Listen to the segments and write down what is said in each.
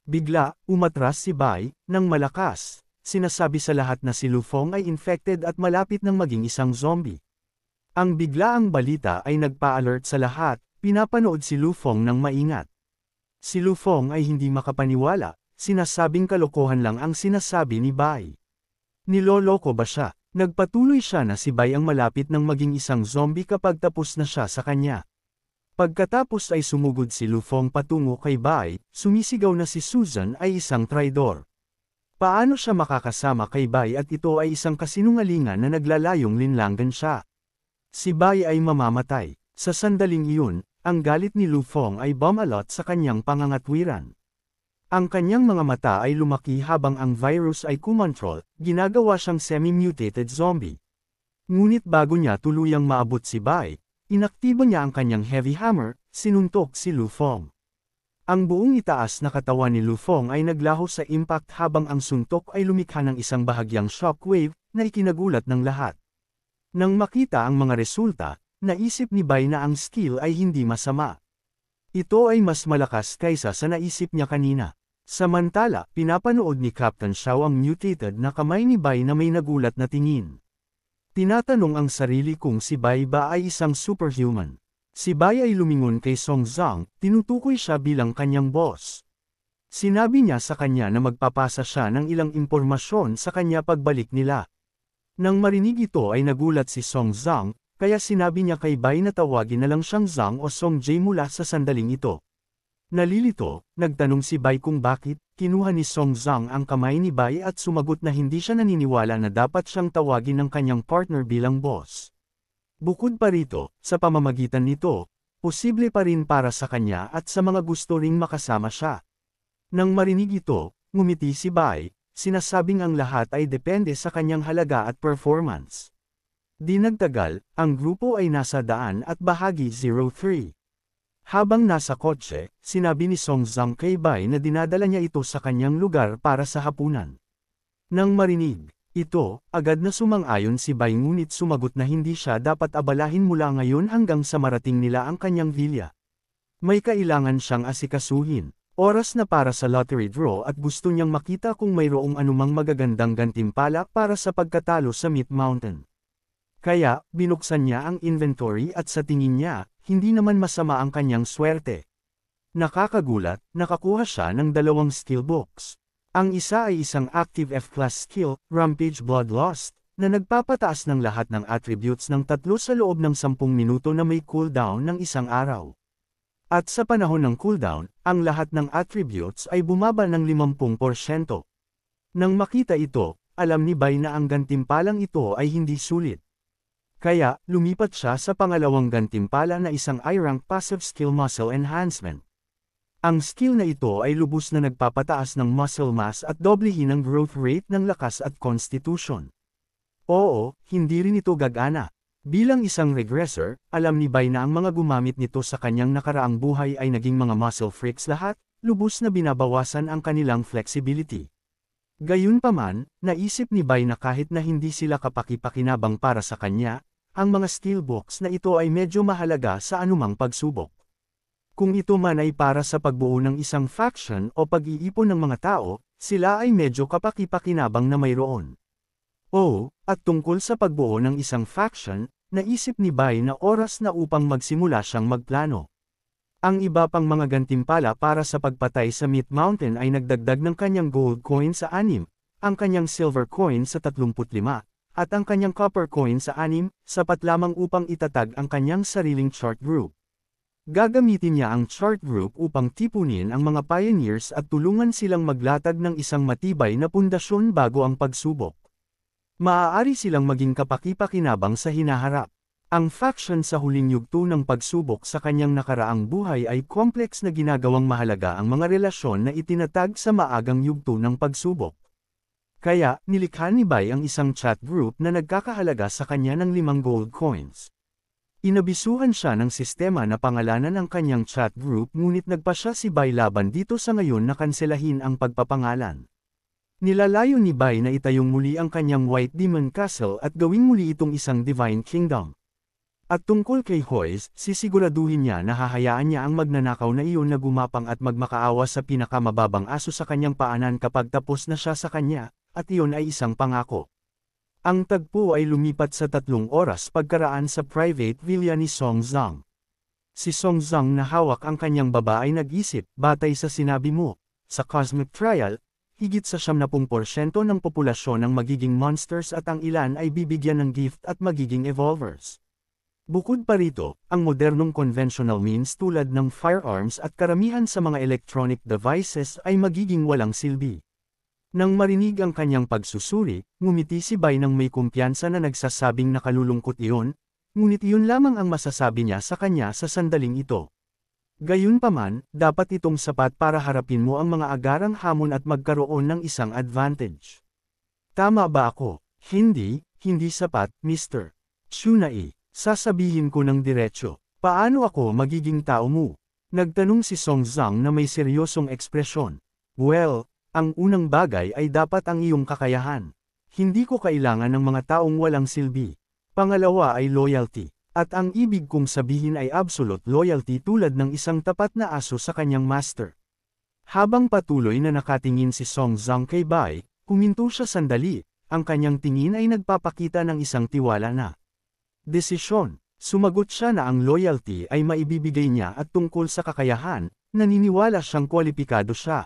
Bigla, umatras si Bai, ng malakas. Sinasabi sa lahat na si Lufeng ay infected at malapit ng maging isang zombie. Ang biglaang balita ay nagpa-alert sa lahat, pinapanood si Lufeng ng maingat. Si Lufeng ay hindi makapaniwala, sinasabing kalokohan lang ang sinasabi ni Bai. Niloloko ba siya? Nagpatuloy siya na si Bai ang malapit ng maging isang zombie kapag tapos na siya sa kanya. Pagkatapos ay sumugod si Lufeng patungo kay Bai, sumisigaw na si Susan ay isang traidor. Paano siya makakasama kay Bai at ito ay isang kasinungalingan na naglalayong linlangan siya? Si Bai ay mamamatay. Sa sandaling iyon, ang galit ni Lufeng ay bumalot sa kanyang pangangatwiran. Ang kanyang mga mata ay lumaki habang ang virus ay kumontrol, ginagawa siyang semi-mutated zombie. Ngunit bago niya tuluyang maabot si Bai, inaktibo niya ang kanyang heavy hammer, sinuntok si Lufeng. Ang buong itaas na katawan ni Lufeng ay naglaho sa impact habang ang suntok ay lumikha ng isang bahagyang shockwave na ikinagulat ng lahat. Nang makita ang mga resulta, naisip ni Bai na ang skill ay hindi masama. Ito ay mas malakas kaysa sa naisip niya kanina. Samantala, pinapanood ni Captain Xiao ang mutated na kamay ni Bai na may nagulat na tingin. Tinatanong ang sarili kung si Bai ba ay isang superhuman. Si Bai ay lumingon kay Song Zhang, tinutukoy siya bilang kanyang boss. Sinabi niya sa kanya na magpapasa siya ng ilang impormasyon sa kanya pagbalik nila. Nang marinig ito ay nagulat si Song Zhang, kaya sinabi niya kay Bai na tawagin na lang siyang Zhang o Song Jie mula sa sandaling ito. Nalilito, nagtanong si Bai kung bakit, kinuha ni Song Zhang ang kamay ni Bai at sumagot na hindi siya naniniwala na dapat siyang tawagin ng kanyang partner bilang boss. Bukod pa rito, sa pamamagitan nito, posible pa rin para sa kanya at sa mga gusto ring makasama siya. Nang marinig ito, ngumiti si Bai, sinasabing ang lahat ay depende sa kanyang halaga at performance. Di nagtagal, ang grupo ay nasa daan at bahagi 03. Habang nasa kotse, sinabi ni Song Zhang kay Bai na dinadala niya ito sa kanyang lugar para sa hapunan. Nang marinig ito, agad na sumang-ayon si Bai ngunit sumagot na hindi siya dapat abalahin mula ngayon hanggang sa marating nila ang kanyang vilya. May kailangan siyang asikasuhin. Oras na para sa lottery draw at gusto niyang makita kung mayroong anumang magagandang gantimpala para sa pagkatalo sa Myth Mountain. Kaya, binuksan niya ang inventory at sa tingin niya, hindi naman masama ang kanyang swerte. Nakakagulat, nakakuha siya ng 2 skill books. Ang isa ay isang active F-class skill, Rampage Bloodlust, na nagpapataas ng lahat ng attributes ng 3 sa loob ng 10 minuto na may cooldown ng 1 araw. At sa panahon ng cooldown, ang lahat ng attributes ay bumaba ng 50%. Nang makita ito, alam ni Bai na ang gantimpalang ito ay hindi sulit. Kaya, lumipat siya sa pangalawang gantimpala na isang I-rank passive skill muscle enhancement. Ang skill na ito ay lubos na nagpapataas ng muscle mass at doblehin ang growth rate ng lakas at constitution. Oo, hindi rin ito gagana. Bilang isang regressor, alam ni Bai na ang mga gumamit nito sa kanyang nakaraang buhay ay naging mga muscle freaks lahat, lubos na binabawasan ang kanilang flexibility. Gayunpaman, naisip ni Bai na kahit na hindi sila kapaki-pakinabang para sa kanya, ang mga skill books na ito ay medyo mahalaga sa anumang pagsubok. Kung ito man ay para sa pagbuo ng isang faction o pag-iipon ng mga tao, sila ay medyo kapaki-pakinabang na mayroon. At tungkol sa pagbuo ng isang faction, naisip ni Bai na oras na upang magsimula siyang magplano. Ang iba pang mga gantimpala para sa pagpatay sa Myth Mountain ay nagdagdag ng kanyang gold coin sa 6, ang kanyang silver coin sa 35, at ang kanyang copper coin sa 6, sapat lamang upang itatag ang kanyang sariling chart group. Gagamitin niya ang chart group upang tipunin ang mga pioneers at tulungan silang maglatag ng isang matibay na pundasyon bago ang pagsubok. Maaari silang maging kapaki-pakinabang sa hinaharap. Ang faction sa huling yugto ng pagsubok sa kanyang nakaraang buhay ay complex na ginagawang mahalaga ang mga relasyon na itinatag sa maagang yugto ng pagsubok. Kaya, nilikha ni Bai ang isang chat group na nagkakahalaga sa kanya ng 5 gold coins. Inabisuhan siya ng sistema na pangalanan ang kanyang chat group ngunit nagpa siya si Bai laban dito sa ngayon na kanselahin ang pagpapangalan. Nilalayo ni Bai na itayong muli ang kanyang White Demon Castle at gawing muli itong isang Divine Kingdom. At tungkol kay Hoyes, sisiguraduhin niya na hahayaan niya ang magnanakaw na iyon na gumapang at magmakaawa sa pinakamababang aso sa kanyang paanan kapag tapos na siya sa kanya, at iyon ay isang pangako. Ang tagpo ay lumipat sa 3 oras pagkaraan sa private villa ni Song Zhang. Si Song Zhang na hawak ang kanyang baba ay nag-isip, batay sa sinabi mo, sa Cosmic Trial, higit sa 70% ng populasyon ng magiging monsters at ang ilan ay bibigyan ng gift at magiging evolvers. Bukod pa rito, ang modernong conventional means tulad ng firearms at karamihan sa mga electronic devices ay magiging walang silbi. Nang marinig ang kanyang pagsusuri, ngumiti si Bai nang may kumpiyansa na nagsasabing nakalulungkot iyon, ngunit iyon lamang ang masasabi niya sa kanya sa sandaling ito. Gayunpaman, dapat itong sapat para harapin mo ang mga agarang hamon at magkaroon ng isang advantage. Tama ba ako? Hindi sapat, Mr. Chunai. Sasabihin ko ng diretsyo, paano ako magiging tao mo? Nagtanong si Song Zhang na may seryosong ekspresyon. Well, ang unang bagay ay dapat ang iyong kakayahan. Hindi ko kailangan ng mga taong walang silbi. Pangalawa ay loyalty. At ang ibig kong sabihin ay absolute loyalty tulad ng isang tapat na aso sa kanyang master. Habang patuloy na nakatingin si Song Zhang kay Bai, huminto siya sandali, ang kanyang tingin ay nagpapakita ng isang tiwala na desisyon. Sumagot siya na ang loyalty ay maibibigay niya at tungkol sa kakayahan, naniniwala siyang kwalipikado siya.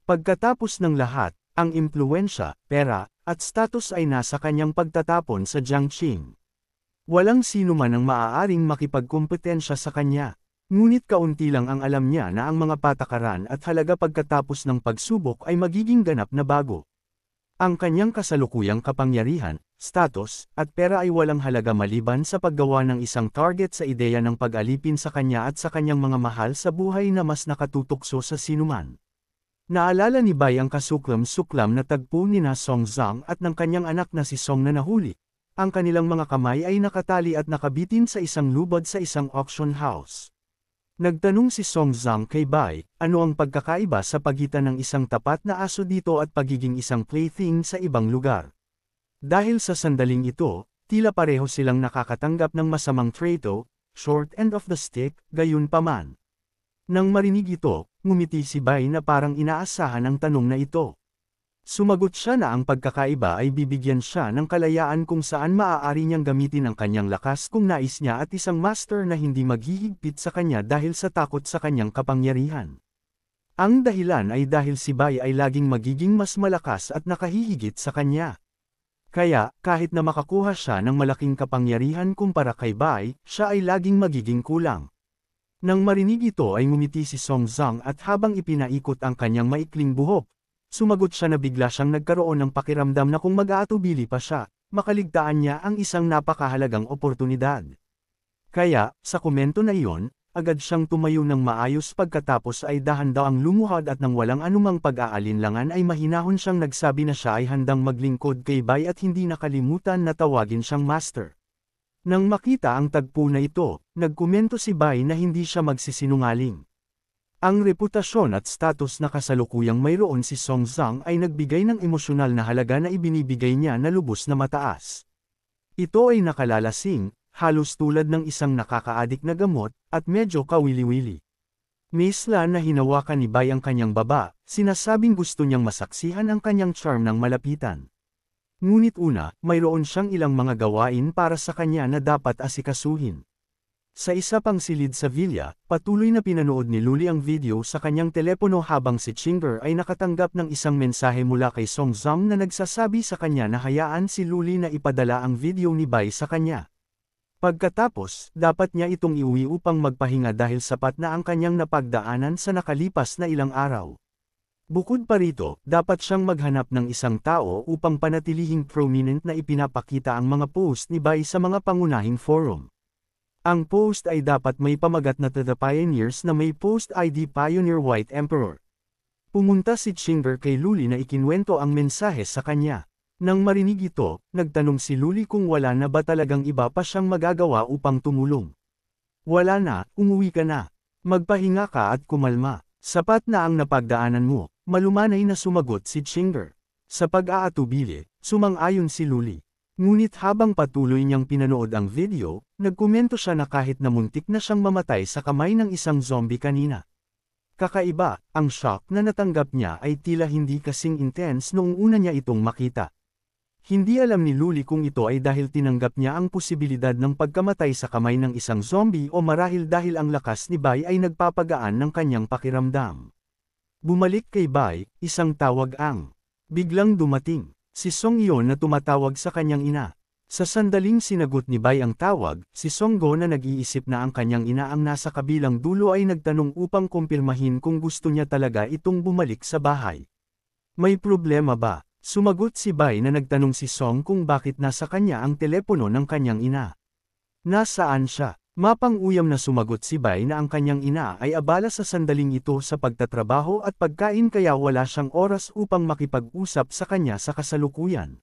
Pagkatapos ng lahat, ang impluwensya, pera, at status ay nasa kanyang pagtatapon sa Jiangqing. Walang sino man ang maaaring makipagkumpetensya sa kanya. Ngunit kaunti lang ang alam niya na ang mga patakaran at halaga pagkatapos ng pagsubok ay magiging ganap na bago. Ang kanyang kasalukuyang kapangyarihan, status, at pera ay walang halaga maliban sa paggawa ng isang target sa ideya ng pag-alipin sa kanya at sa kanyang mga mahal sa buhay na mas nakatutukso sa sinuman. Naalala ni Bai ang kasuklam-suklam na tagpo ni na Song Zhang at ng kanyang anak na si Song na nahuli. Ang kanilang mga kamay ay nakatali at nakabitin sa isang lubad sa isang auction house. Nagtanong si Song Zhang kay Bai, ano ang pagkakaiba sa pagitan ng isang tapat na aso dito at pagiging isang plaything sa ibang lugar. Dahil sa sandaling ito, tila pareho silang nakakatanggap ng masamang trato, short end of the stick, gayunpaman. Nang marinig ito, ngumiti si Bai na parang inaasahan ang tanong na ito. Sumagot siya na ang pagkakaiba ay bibigyan siya ng kalayaan kung saan maaari niyang gamitin ang kanyang lakas kung nais niya at isang master na hindi maghihigpit sa kanya dahil sa takot sa kanyang kapangyarihan. Ang dahilan ay dahil si Bai ay laging magiging mas malakas at nakahihigit sa kanya. Kaya, kahit na makakuha siya ng malaking kapangyarihan kumpara kay Bai, siya ay laging magiging kulang. Nang marinig ito ay ngumiti si Song Zhang at habang ipinaikot ang kanyang maikling buhok, sumagot siya na bigla siyang nagkaroon ng pakiramdam na kung mag-aatubili pa siya, makaligtaan niya ang isang napakahalagang oportunidad. Kaya, sa komento na iyon, agad siyang tumayo ng maayos pagkatapos ay dahan-dahang lumuhod at nang walang anumang pag-aalinlangan ay mahinahon siyang nagsabi na siya ay handang maglingkod kay Bai at hindi nakalimutan na tawagin siyang master. Nang makita ang tagpo na ito, nagkomento si Bai na hindi siya magsisinungaling. Ang reputasyon at status na kasalukuyang mayroon si Song Zhang ay nagbigay ng emosyonal na halaga na ibinibigay niya na lubos na mataas. Ito ay nakalalasing, halos tulad ng isang nakakaadik na gamot, at medyo kawili-wili. Misla na hinawakan ni Bai ang kanyang baba, sinasabing gusto niyang masaksihan ang kanyang charm ng malapitan. Ngunit una, mayroon siyang ilang mga gawain para sa kanya na dapat asikasuhin. Sa isa pang silid sa villa, patuloy na pinanood ni Luli ang video sa kanyang telepono habang si Chingger ay nakatanggap ng isang mensahe mula kay Song Zhang na nagsasabi sa kanya na hayaan si Luli na ipadala ang video ni Bai sa kanya. Pagkatapos, dapat niya itong iuwi upang magpahinga dahil sapat na ang kanyang napagdaanan sa nakalipas na ilang araw. Bukod pa rito, dapat siyang maghanap ng isang tao upang panatilihing prominent na ipinapakita ang mga post ni Bai sa mga pangunahing forum. Ang post ay dapat may pamagat na To the Pioneers na may post ID Pioneer White Emperor. Pumunta si Chingger kay Luli na ikinwento ang mensahe sa kanya. Nang marinig ito, nagtanong si Luli kung wala na ba talagang iba pa siyang magagawa upang tumulong. Wala na, umuwi ka na. Magpahinga ka at kumalma. Sapat na ang napagdaanan mo, malumanay na sumagot si Chingger. Sa pag-aatubili, sumang-ayon si Luli. Ngunit habang patuloy niyang pinanood ang video, nagkomento siya na kahit na muntik na siyang mamatay sa kamay ng isang zombie kanina. Kakaiba, ang shock na natanggap niya ay tila hindi kasing intense noong una niya itong makita. Hindi alam ni Luli kung ito ay dahil tinanggap niya ang posibilidad ng pagkamatay sa kamay ng isang zombie o marahil dahil ang lakas ni Bai ay nagpapagaan ng kanyang pakiramdam. Bumalik kay Bai, isang tawag ang biglang dumating. Si Song iyon na tumatawag sa kanyang ina. Sa sandaling sinagot ni Bai ang tawag, si Songgo na nag-iisip na ang kanyang ina ang nasa kabilang dulo ay nagtanong upang kumpirmahin kung gusto niya talaga itong bumalik sa bahay. May problema ba? Sumagot si Bai na nagtanong si Song kung bakit nasa kanya ang telepono ng kanyang ina. Nasaan siya? Mapang-uyam na sumagot si Bai na ang kanyang ina ay abala sa sandaling ito sa pagtatrabaho at pagkain kaya wala siyang oras upang makipag-usap sa kanya sa kasalukuyan.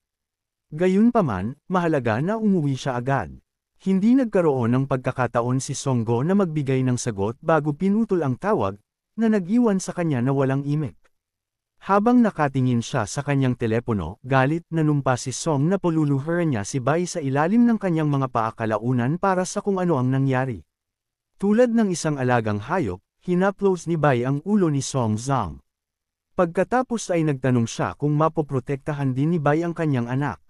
Gayunpaman, mahalaga na umuwi siya agad. Hindi nagkaroon ng pagkakataon si Songgo na magbigay ng sagot bago pinutol ang tawag, na nag-iwan sa kanya na walang imik. Habang nakatingin siya sa kanyang telepono, galit na numpa si Song na paluluhuran niya si Bai sa ilalim ng kanyang mga paakalaunan para sa kung ano ang nangyari. Tulad ng isang alagang hayop, hinaplos ni Bai ang ulo ni Song Zhang. Pagkatapos ay nagtanong siya kung mapoprotektahan din ni Bai ang kanyang anak.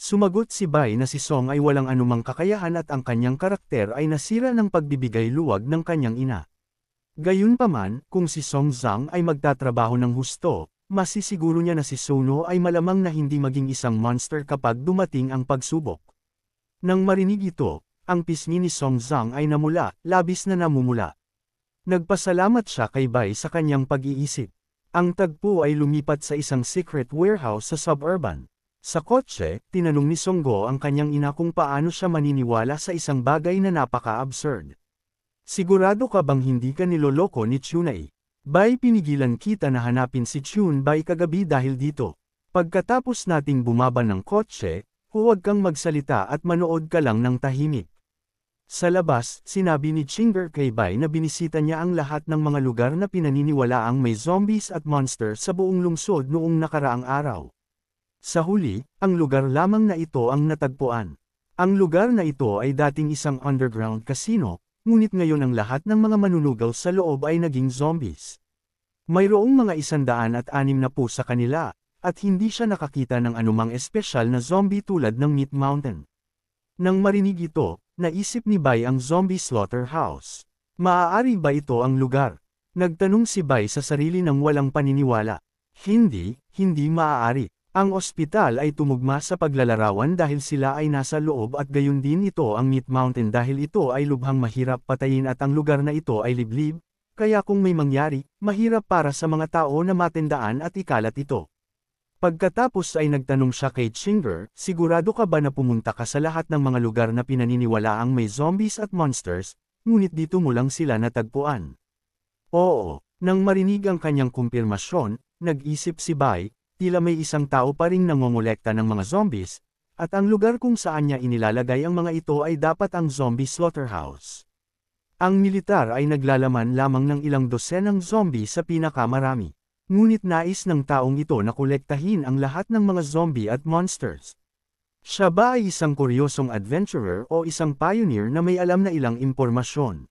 Sumagot si Bai na si Song ay walang anumang kakayahan at ang kanyang karakter ay nasira ng pagbibigay luwag ng kanyang ina. Gayunpaman, kung si Song Zhang ay magtatrabaho ng husto, masisiguro niya na si Sono ay malamang na hindi maging isang monster kapag dumating ang pagsubok. Nang marinig ito, ang pisngi ni Song Zhang ay namula, labis na namumula. Nagpasalamat siya kay Bai sa kanyang pag-iisip. Ang tagpo ay lumipat sa isang secret warehouse sa suburban. Sa kotse, tinanong ni Songgo ang kanyang ina kung paano siya maniniwala sa isang bagay na napaka-absurd. Sigurado ka bang hindi ka niloloko ni Chunai? Bai, pinigilan kita na hanapin si Chun Bai kagabi dahil dito. Pagkatapos nating bumaba ng kotse, huwag kang magsalita at manood ka lang ng tahimik. Sa labas, sinabi ni Chinger kay Bai na binisita niya ang lahat ng mga lugar na pinaniniwalaang may zombies at monster sa buong lungsod noong nakaraang araw. Sa huli, ang lugar lamang na ito ang natagpuan. Ang lugar na ito ay dating isang underground casino, ngunit ngayon ang lahat ng mga manunugaw sa loob ay naging zombies. Mayroong mga 160 sa kanila, at hindi siya nakakita ng anumang espesyal na zombie tulad ng Meat Mountain. Nang marinig ito, naisip ni Bai ang zombie slaughterhouse. Maaari ba ito ang lugar? Nagtanong si Bai sa sarili ng walang paniniwala. Hindi maaari. Ang ospital ay tumugma sa paglalarawan dahil sila ay nasa loob at gayon din ito ang Meat Mountain dahil ito ay lubhang mahirap patayin at ang lugar na ito ay liblib, kaya kung may mangyari, mahirap para sa mga tao na matendaan at ikalat ito. Pagkatapos ay nagtanong siya kay Chinger, sigurado ka ba na pumunta ka sa lahat ng mga lugar na pinaniniwalaang may zombies at monsters, ngunit dito mo lang sila natagpuan? Oo, nang marinig ang kanyang kumpirmasyon, nag-isip si Bai, tila may isang tao pa ring nangongolekta ng mga zombies, at ang lugar kung saan niya inilalagay ang mga ito ay dapat ang zombie slaughterhouse. Ang militar ay naglalaman lamang ng ilang dosenang zombie sa pinakamarami. Ngunit nais ng taong ito na kolektahin ang lahat ng mga zombie at monsters. Siya ba ay isang kuryosong adventurer o isang pioneer na may alam na ilang impormasyon?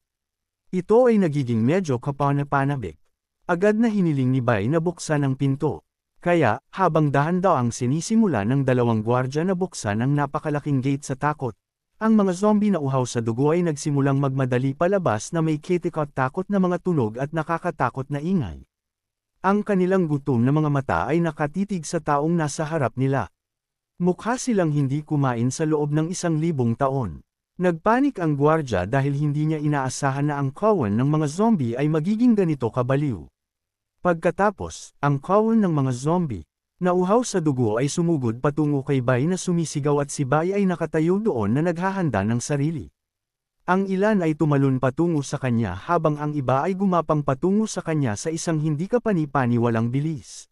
Ito ay nagiging medyo kapanapanabik. Agad na hiniling ni Bai na buksan ang pinto. Kaya, habang dahan-daang sinisimula ng dalawang gwardya na buksan ang napakalaking gate sa takot, ang mga zombie na uhaw sa dugo ay nagsimulang magmadali palabas na may kitikot-takot na mga tunog at nakakatakot na ingay. Ang kanilang gutom na mga mata ay nakatitig sa taong nasa harap nila. Mukha silang hindi kumain sa loob ng 1,000 taon. Nagpanik ang gwardya dahil hindi niya inaasahan na ang kawan ng mga zombie ay magiging ganito kabaliw. Pagkatapos, ang kawan ng mga zombie, na uhaw sa dugo ay sumugod patungo kay Bai na sumisigaw at si Bai ay nakatayo doon na naghahanda ng sarili. Ang ilan ay tumalon patungo sa kanya habang ang iba ay gumapang patungo sa kanya sa isang hindi kapani-paniwalang bilis.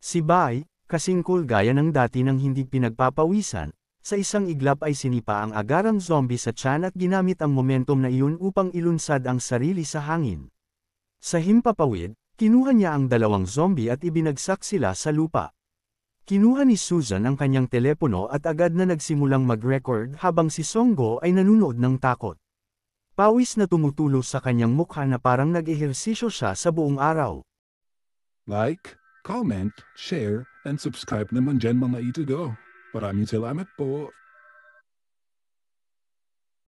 Si Bai, kasing cool gaya ng dati nang hindi pinagpapawisan, sa isang iglap ay sinipa ang agarang zombie sa tiyan at ginamit ang momentum na iyon upang ilunsad ang sarili sa hangin. Sa himpapawid, kinuha niya ang dalawang zombie at ibinagsak sila sa lupa. Kinuha ni Susan ang kanyang telepono at agad na nagsimulang mag-record habang si Songgo ay nanunood ng takot. Pawis na tumutulo sa kanyang mukha na parang nag-ehersisyo siya sa buong araw. Like, comment, share, and subscribe naman dyan mga itudo. Maraming salamat po.